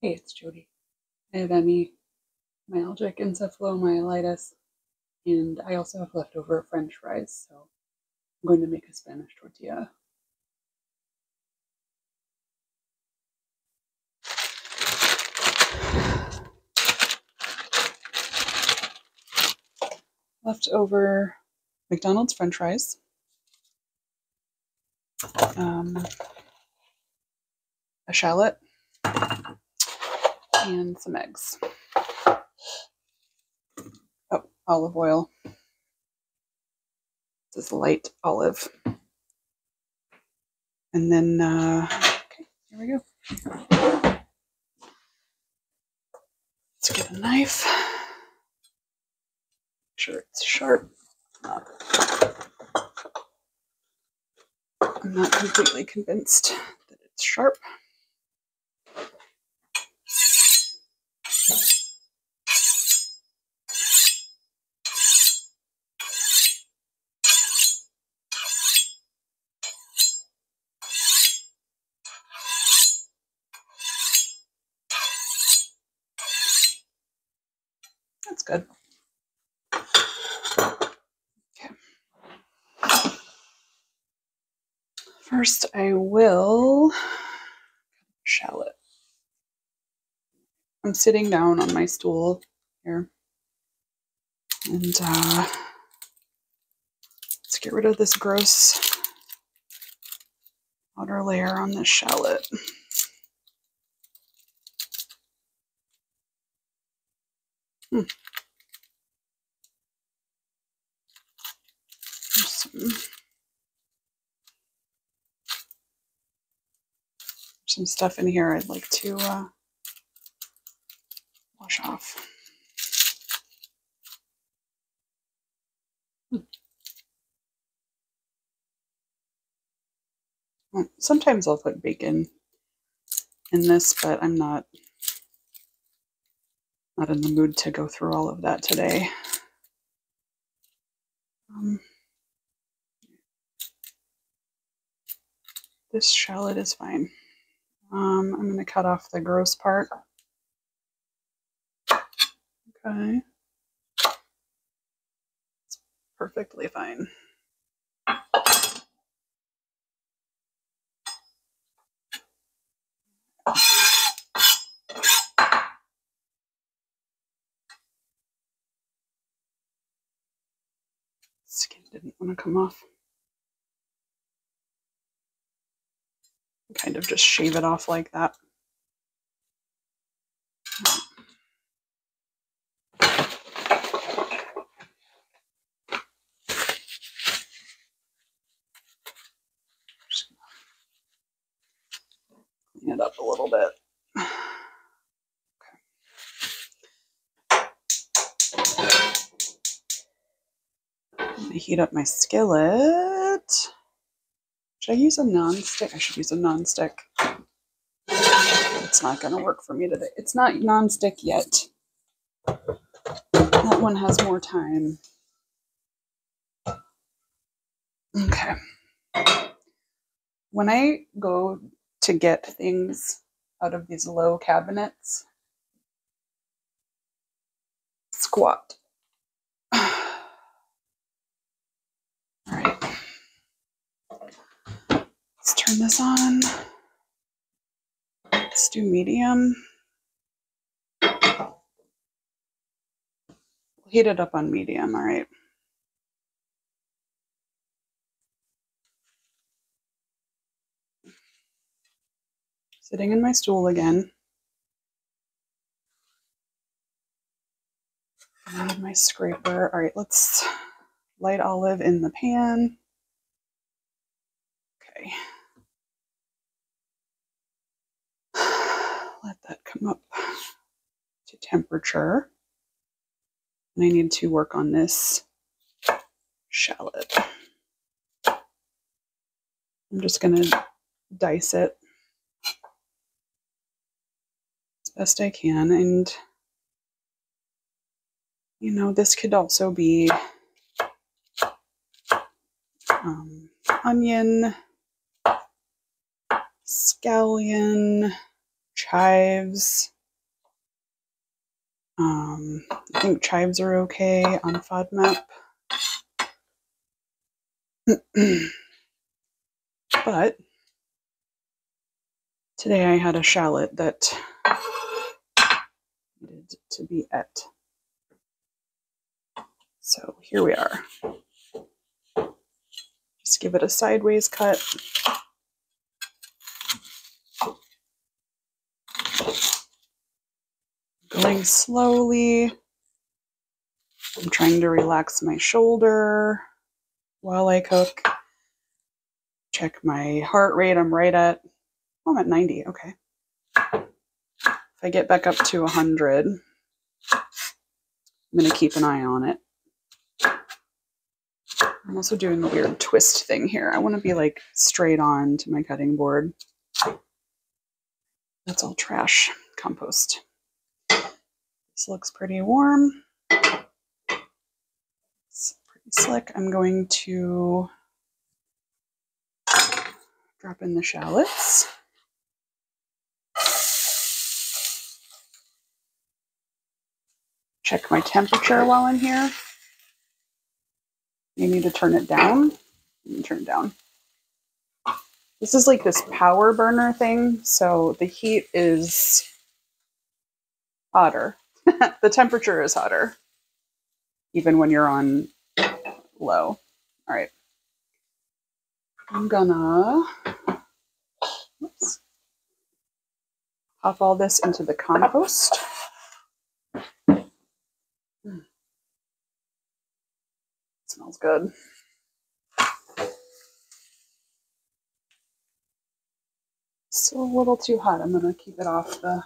Hey, it's Jody. I have Myalgic Encephalomyelitis, and I also have leftover French fries, so I'm going to make a Spanish tortilla. Leftover McDonald's French fries, a shallot, and some eggs. Oh, olive oil. This is light olive. And then, okay, here we go. Let's get a knife. Make sure it's sharp. I'm not completely convinced that it's sharp. That's good. Okay. First, I will shallot. I'm sitting down on my stool here, and let's get rid of this gross outer layer on this shallot. Some stuff in here I'd like to wash off. Well, sometimes I'll put bacon in this, but I'm not in the mood to go through all of that today. This shallot is fine. I'm going to cut off the gross part. Okay. It's perfectly fine. Skin didn't want to come off. Kind of just shave it off like that. Just clean it up a little bit. I'm going to heat up my skillet. Should I use a non-stick? I should use a non-stick. It's not going to work for me today. It's not non-stick yet. That one has more time. Okay. When I go to get things out of these low cabinets, squat. All right. Let's turn this on. Let's do medium. We'll heat it up on medium, all right. Sitting in my stool again. I need my scraper. All right, let's light olive in the pan. Okay. Let that come up to temperature. And I need to work on this shallot. I'm just going to dice it as best I can. And, you know, this could also be onion, scallion, chives. I think chives are okay on FODMAP. But today I had a shallot that needed to be et. So here we are. Just give it a sideways cut. Going slowly. I'm trying to relax my shoulder while I cook. Check my heart rate. I'm right at, oh, I'm at 90. Okay. If I get back up to 100, I'm going to keep an eye on it. I'm also doing the weird twist thing here. I want to be like straight on to my cutting board. That's all trash compost. This looks pretty warm. It's pretty slick. I'm going to drop in the shallots. Check my temperature while I'm here. You need to turn it down. Turn it down. This is like this power burner thing, so the heat is hotter. The temperature is hotter, even when you're on low. All right. I'm gonna pop all this into the compost. Smells good. Still a little too hot. I'm gonna keep it off the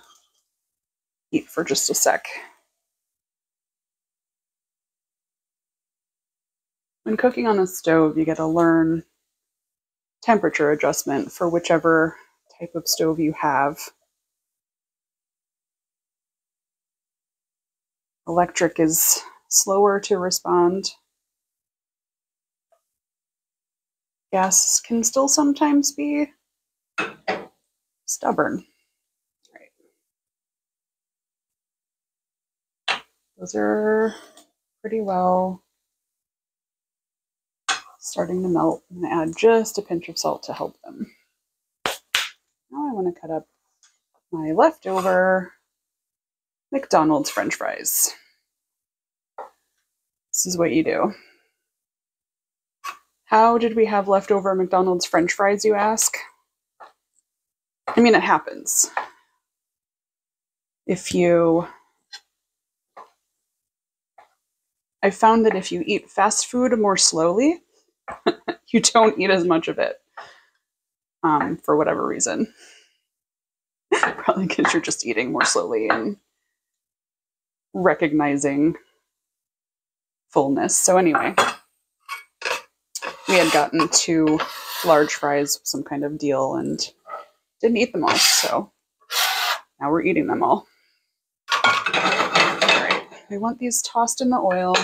heat for just a sec. When cooking on a stove, you get to learn temperature adjustment for whichever type of stove you have. Electric is slower to respond. Gas can still sometimes be stubborn. Right. Those are pretty well starting to melt. I'm going to add just a pinch of salt to help them. Now I want to cut up my leftover McDonald's French fries. This is what you do. How did we have leftover McDonald's French fries, you ask? I mean, it happens. I found that if you eat fast food more slowly, you don't eat as much of it, for whatever reason. Probably because you're just eating more slowly and recognizing fullness. So anyway, we had gotten 2 large fries, some kind of deal, and didn't eat them all. So now we're eating them all. All right, we want these tossed in the oil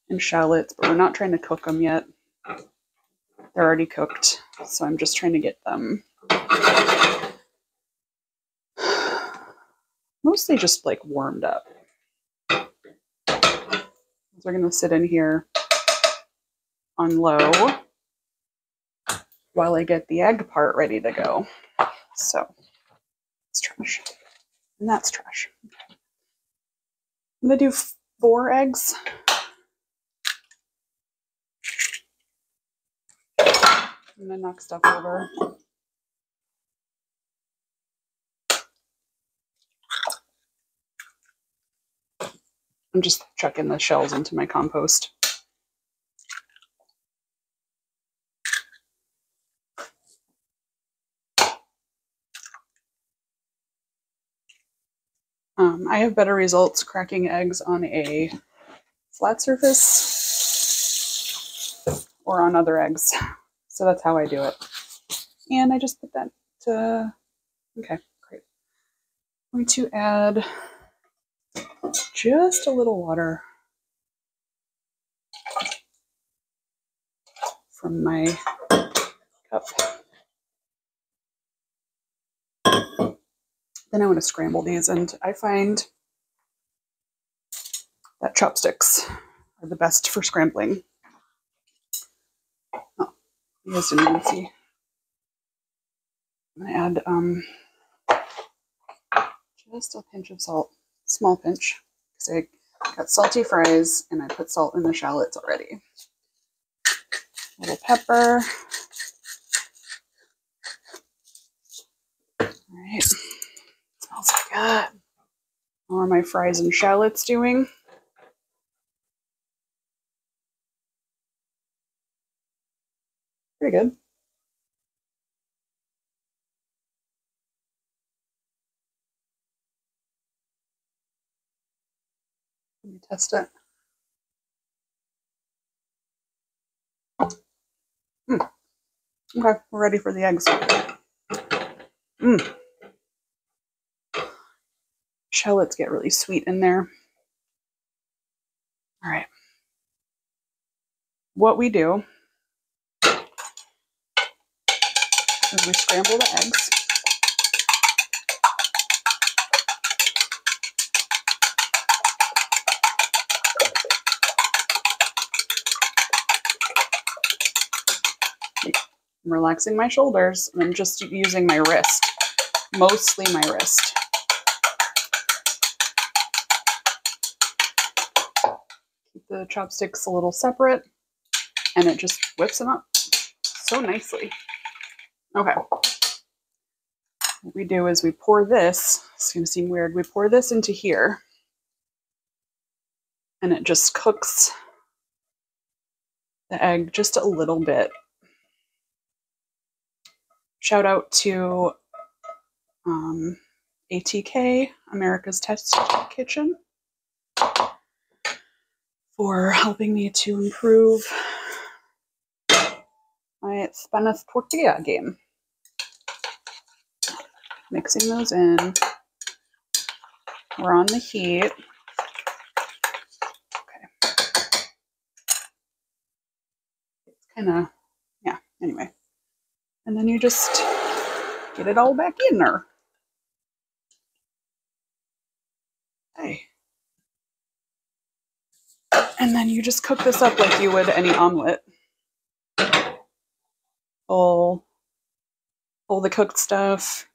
and shallots, but we're not trying to cook them yet. They're already cooked, so I'm just trying to get them mostly just like warmed up. They're going to sit in here on low while I get the egg part ready to go. So it's trash. And that's trash. Okay. I'm going to do 4 eggs. I'm going to knock stuff over. I'm just chucking the shells into my compost. I have better results cracking eggs on a flat surface or on other eggs. So that's how I do it. And I just put that to, okay, great. I'm going to add just a little water from my cup. Then I want to scramble these, and I find that chopsticks are the best for scrambling. Oh, you guys didn't even see. I'm going to add just a pinch of salt, small pinch, because I got salty fries and I put salt in the shallots already. A little pepper. All right, smells good. How are my fries and shallots doing? Pretty good. Let me test it. Okay, we're ready for the eggs. Shallots get really sweet in there. All right. What we do is we scramble the eggs. I'm relaxing my shoulders, and I'm just using my wrist, mostly my wrist. Keep the chopsticks a little separate, and it just whips them up so nicely. Okay. What we do is we pour this, it's going to seem weird, we pour this into here, and it just cooks the egg just a little bit. Shout out to ATK, America's Test Kitchen, for helping me to improve my Spanish tortilla game. Mixing those in. We're on the heat. Okay. It's kind of, yeah, anyway. And then you just get it all back in there. Okay. And then you just cook this up like you would any omelet. Pull the cooked stuff.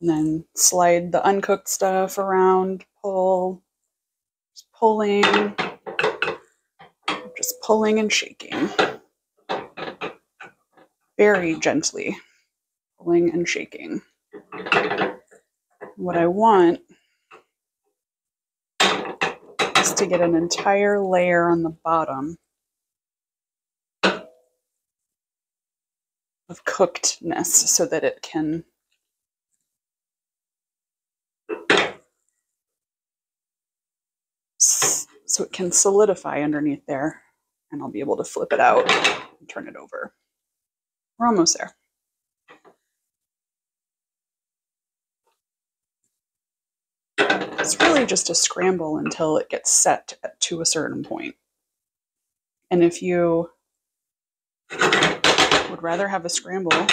And then slide the uncooked stuff around, just pulling and shaking. Very gently, pulling and shaking. What I want is to get an entire layer on the bottom of cookedness so that it can solidify underneath there, and I'll be able to flip it out and turn it over. We're almost there. It's really just a scramble until it gets set to a certain point. And if you would rather have a scramble,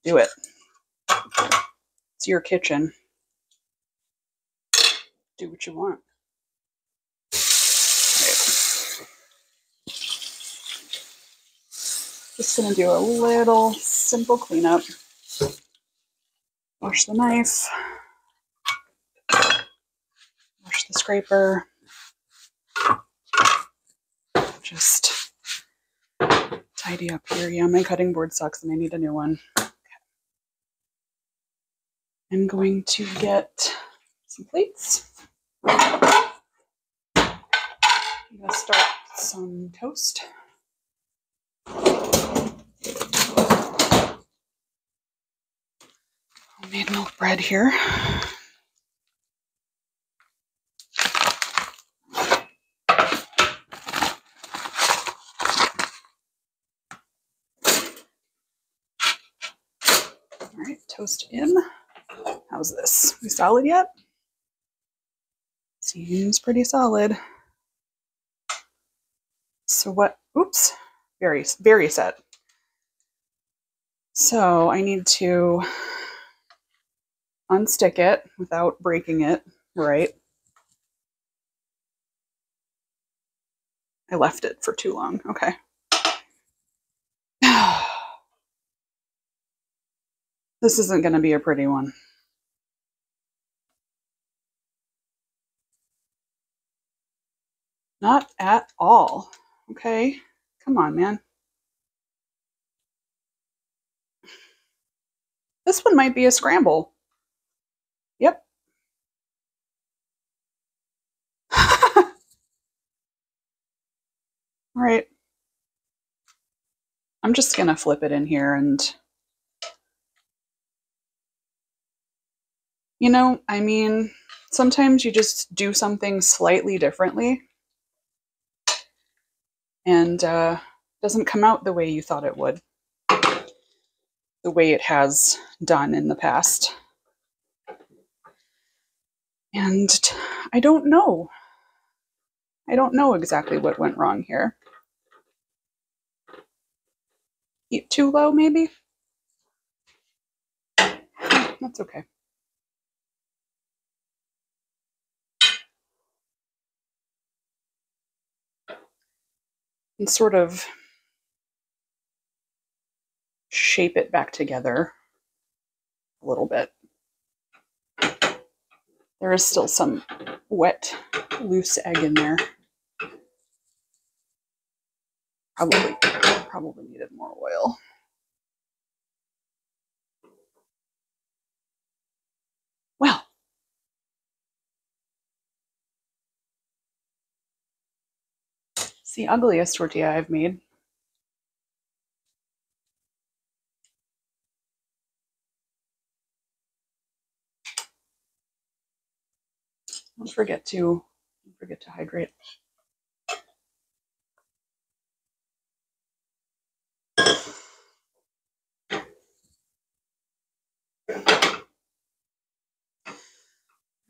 do it. It's your kitchen. Do what you want. Just going to do a little simple cleanup. Wash the knife. Wash the scraper. Just tidy up here. Yeah, my cutting board sucks and I need a new one. Okay. I'm going to get some plates. I'm going to start some toast. Homemade milk bread here. All right, toast in. How's this? We solid yet? Seems pretty solid. So what? Oops. Very, very set. So I need to unstick it without breaking it, right? I left it for too long. Okay. This isn't going to be a pretty one. Not at all. Okay. Come on, man. This one might be a scramble. Yep. All right. I'm just going to flip it in here and, you know, I mean, sometimes you just do something slightly differently and doesn't come out the way you thought it would, the way it has done in the past. And I don't know. I don't know exactly what went wrong here. Heat too low, maybe? That's okay. And sort of shape it back together a little bit. There is still some wet, loose egg in there. Probably needed more oil. Well, it's the ugliest tortilla I've made. Don't forget to hydrate.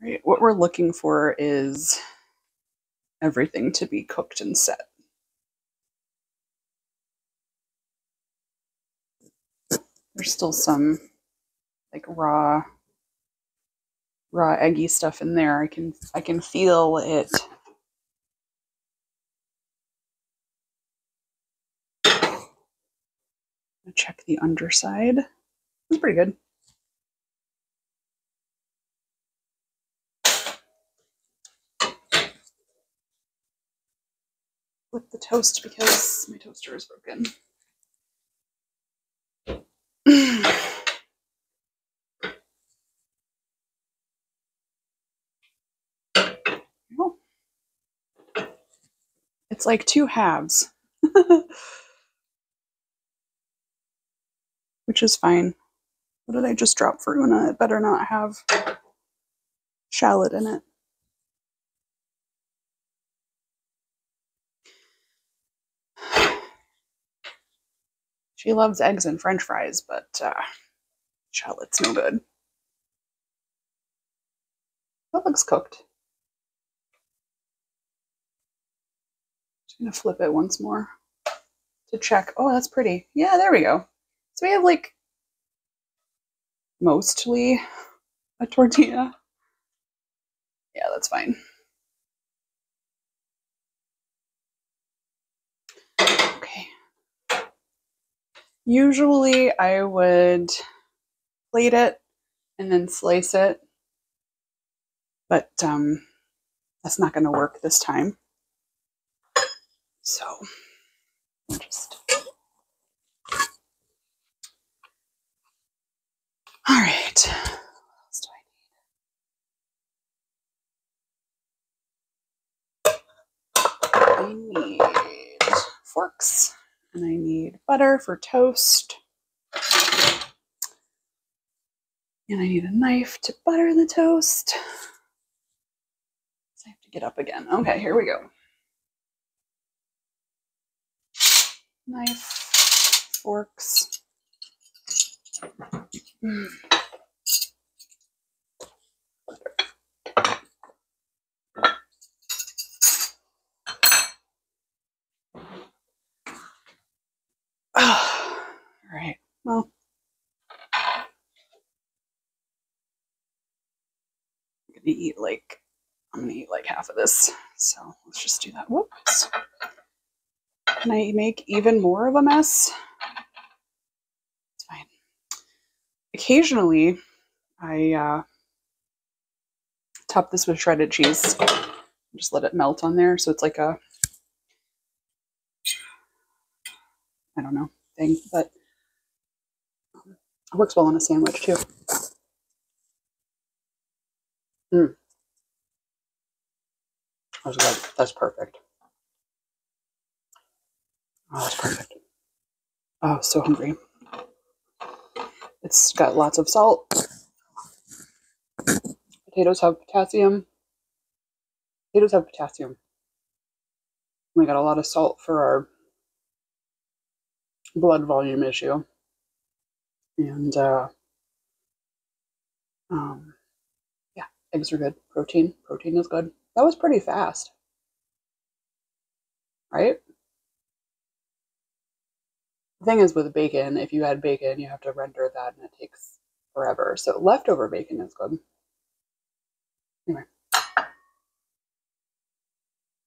Right, what we're looking for is everything to be cooked and set. There's still some like raw eggy stuff in there. I can feel it. Check the underside. It's pretty good. Flip the toast because my toaster is broken. Oh. It's like two halves, which is fine. What did I just drop for Una? It better not have shallot in it. She loves eggs and french fries, but shallot's no good. That looks cooked. Just gonna flip it once more to check. Oh, that's pretty. Yeah, there we go. So we have like mostly a tortilla. Yeah, that's fine. Okay. Usually I would plate it and then slice it, but that's not going to work this time. So we'll just. All right. What else do I need? I need forks and I need butter for toast. And I need a knife to butter the toast. So I have to get up again. Okay, here we go. Knife, forks. All right. Well, I'm gonna eat like half of this. So let's just do that. Whoops. Can I make even more of a mess? It's fine. Occasionally, I top this with shredded cheese. Just let it melt on there, so it's like a, I don't know, thing, but it works well on a sandwich too. That's good. That's perfect. Oh, that's perfect. Oh, so hungry. It's got lots of salt. Potatoes have potassium. Potatoes have potassium. We got a lot of salt for our blood volume issue. And yeah, eggs are good. Protein is good. That was pretty fast, right? The thing is with bacon, if you add bacon, you have to render that and it takes forever. So leftover bacon is good.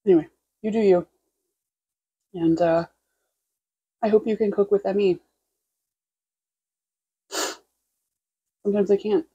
Anyway, you do you. And I hope you can cook with me. Sometimes I can't.